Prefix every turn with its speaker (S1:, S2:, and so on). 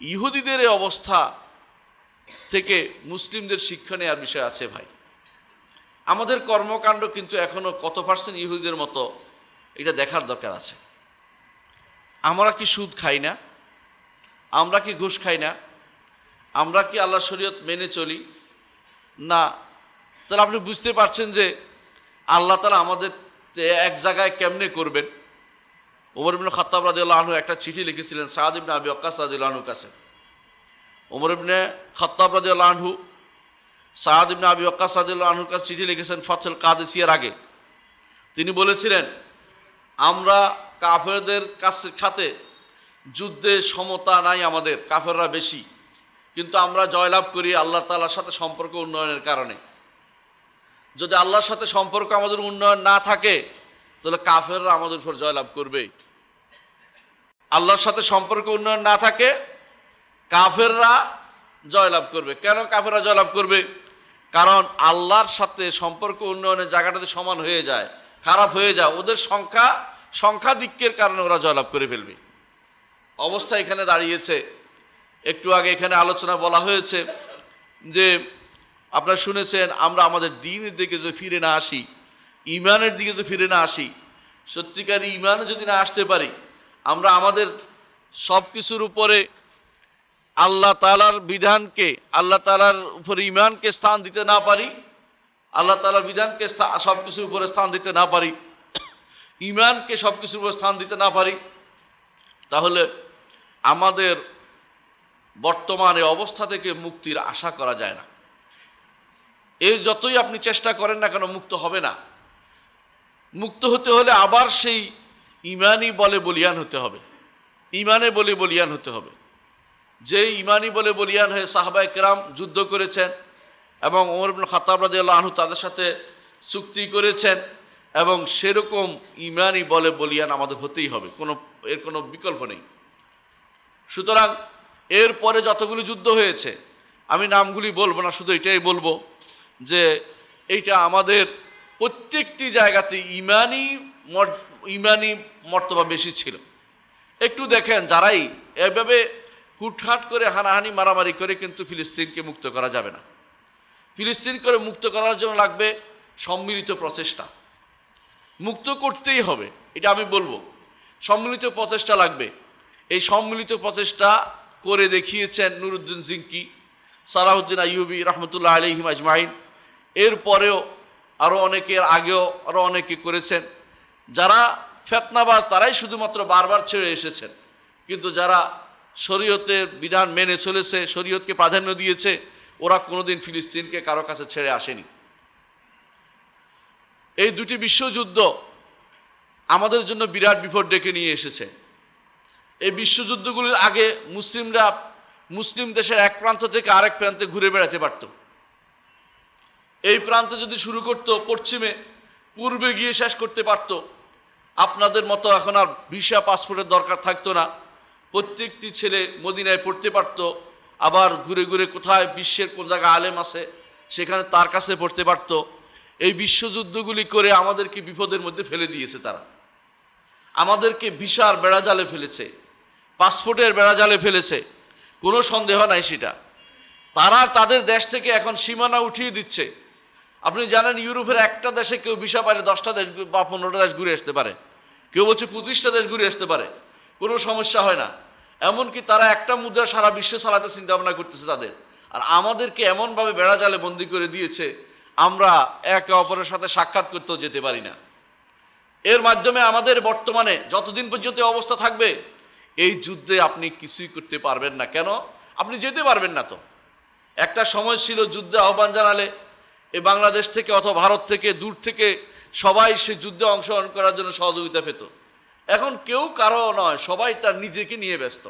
S1: ইহুদিদের এই অবস্থা থেকে মুসলিমদের শিক্ষা নেওয়ার বিষয় আছে ভাই। আমাদের কর্মকাণ্ড কিন্তু এখনও কত পার্সেন্ট ইহুদিদের মতো, এটা দেখার দরকার আছে। আমরা কি সুদ খাই না? আমরা কি ঘুষ খাই না? আমরা কি আল্লাহ শরীয়ত মেনে চলি না? তাহলে আপনি বুঝতে পারছেন যে আল্লাহ তাআলা আমাদের এক জায়গায় কেমনে করবেন। ওমর ইবনে খাত্তাব রাদিয়াল্লাহু আনহু একটা চিঠি লিখেছিলেন সাদ ইবনে আবি ওয়াক্কাস রাদিয়াল্লাহু আনহুর কাছে। ওমর ইবনে খাত্তাব রাদিয়াল্লাহু আনহু সাদ ইবনে আবি ওয়াক্কাস রাদিয়াল্লাহু আনহুর কাছে চিঠি লিখেছেন ফাতহুল কাদেসিয়ার আগে। তিনি বলেছিলেন, আমরা কাফেরদের সাথে যুদ্ধে সমতা নাই, আমাদের কাফেররা বেশি, কিন্তু আমরা জয়লাভ করি আল্লাহ তাআলার সাথে সম্পর্ক উন্নয়নের কারণে। যদি আল্লাহর সাথে সম্পর্ক আমাদের উন্নয়ন না থাকে তাহলে কাফেররা আমাদের উপর জয়লাভ করবে। আল্লাহর সাথে সম্পর্ক উন্নয়ন না থাকে কাফেররা জয়লাভ করবে। কেন কাফেররা জয়লাভ করবে? কারণ আল্লাহর সাথে সম্পর্ক উন্নয়নের জায়গাটাতে সমান হয়ে যায়, খারাপ হয়ে যায়, ওদের সংখ্যাধিক্যের কারণে ওরা জয়লাভ করে ফেলবে। অবস্থা এখানে দাঁড়িয়েছে। একটু আগে এখানে আলোচনা বলা হয়েছে যে আপনারা শুনেছেন, আমরা আমাদের দ্বীনের দিকে যদি ফিরে না আসি, ঈমানের দিকে যদি ফিরে না আসি, সত্যিকার ঈমানে যদি না আসতে পারি, আমরা আমাদের সব কিছুর উপরে আল্লাহ তাআলার বিধানকে, আল্লাহ তাআলার উপরে ঈমানকে স্থান দিতে না পারি, আল্লাহ তাআলার বিধানকে সব কিছুর উপরে স্থান দিতে না পারি, ঈমানকে সব কিছুর উপরে স্থান দিতে না পারি, তাহলে আমাদের বর্তমানে অবস্থা থেকে মুক্তির আশা করা যায় না। এই যতই আপনি চেষ্টা করেন না কেন, মুক্ত হবে না। মুক্ত হতে হলে আবার সেই ঈমানই বলে বলিয়ান হতে হবে, ঈমানে বলে বলিয়ান হতে হবে। যে ঈমানই বলে বলিয়ান হয়ে সাহাবায়ে কেরাম যুদ্ধ করেছেন এবং ওমর ইবনে খাত্তাব রাদিয়াল্লাহু আনহু তাদের সাথে চুক্তি করেছেন, এবং সেরকম ঈমানই বলে বলিয়ান আমাদের হতেই হবে, এর কোনো বিকল্প নেই। সুতরাং এরপরে যতগুলি যুদ্ধ হয়েছে, আমি নামগুলি বলবো না, শুধু এটাই বলবো যে এইটা আমাদের প্রত্যেকটি জায়গাতে ঈমানি মর্তবা বেশি ছিল। একটু দেখেন, যারাই এভাবে হুটহাট করে হানাহানি মারামারি করে কিন্তু ফিলিস্তিনকে মুক্ত করা যাবে না। ফিলিস্তিনকে মুক্ত করার জন্য লাগবে সম্মিলিত প্রচেষ্টা। মুক্ত করতেই হবে, এটা আমি বলবো, সম্মিলিত প্রচেষ্টা লাগবে। এই সম্মিলিত প্রচেষ্টা করে দেখিয়েছেন নুরুদ্দিন জিঙ্কি, সালাহুদ্দিন আইয়ুবী রহমতুল্লাহ আলাইহিম আজমাইন। এরপরেও আরও অনেকের আগেও আরও অনেকে করেছেন। যারা ফিতনাবাজ তারাই শুধুমাত্র বারবার ছেড়ে এসেছেন, কিন্তু যারা শরীয়তের বিধান মেনে চলেছে, শরীয়তকে প্রাধান্য দিয়েছে, ওরা কোনোদিন ফিলিস্তিনকে কারো কাছে ছেড়ে আসেনি। এই দুটি বিশ্বযুদ্ধ আমাদের জন্য বিরাট বিপদ ডেকে নিয়ে এসেছে। এই বিশ্বযুদ্ধগুলির আগে মুসলিমরা মুসলিম দেশের এক প্রান্ত থেকে আরেক প্রান্তে ঘুরে বেড়াতে পারত। এই প্রান্তে যদি শুরু করত পশ্চিমে, পূর্বে গিয়ে শেষ করতে পারত। আপনাদের মতো এখন আর ভিসা পাসপোর্টের দরকার থাকতো না। প্রত্যেকটি ছেলে মদিনায় পড়তে পারত, আবার ঘুরে ঘুরে কোথায় বিশ্বের কোন জায়গায় আলেম আছে সেখানে তার কাছে পড়তে পারত। এই বিশ্বযুদ্ধগুলি করে আমাদেরকে বিপদের মধ্যে ফেলে দিয়েছে। তারা আমাদেরকে ভিসার বেড়াজালে ফেলেছে, পাসপোর্টের বেড়াজালে ফেলেছে, কোনো সন্দেহ নাই সেটা। তারা তাদের দেশ থেকে এখন সীমানা উঠিয়ে দিচ্ছে। আপনি জানেন, ইউরোপের একটা দেশে কেউ ভিসা পাইলে 10টা দেশ বা 15টা দেশ ঘুরে আসতে পারে, কেউ বলছে 25টা দেশ ঘুরে আসতে পারে, কোনো সমস্যা হয় না। এমনকি তারা একটা মুদ্রা সারা বিশ্বে চালাতে চিন্তা ভাবনা করতেছে তাদের। আর আমাদেরকে এমনভাবে বেড়াজালে বন্দি করে দিয়েছে, আমরা একে অপরের সাথে সাক্ষাৎ করতেও যেতে পারি না। এর মাধ্যমে আমাদের বর্তমানে যতদিন পর্যন্ত অবস্থা থাকবে, এই যুদ্ধে আপনি কিছুই করতে পারবেন না। কেন? আপনি যেতে পারবেন না তো। একটা সময় ছিল যুদ্ধে আহ্বান জানালে এই বাংলাদেশ থেকে অথবা ভারত থেকে, দূর থেকে সবাই সে যুদ্ধে অংশগ্রহণ করার জন্য সহযোগিতা পেত। এখন কেউ কারো নয়, সবাই তার নিজেকে নিয়ে ব্যস্ত।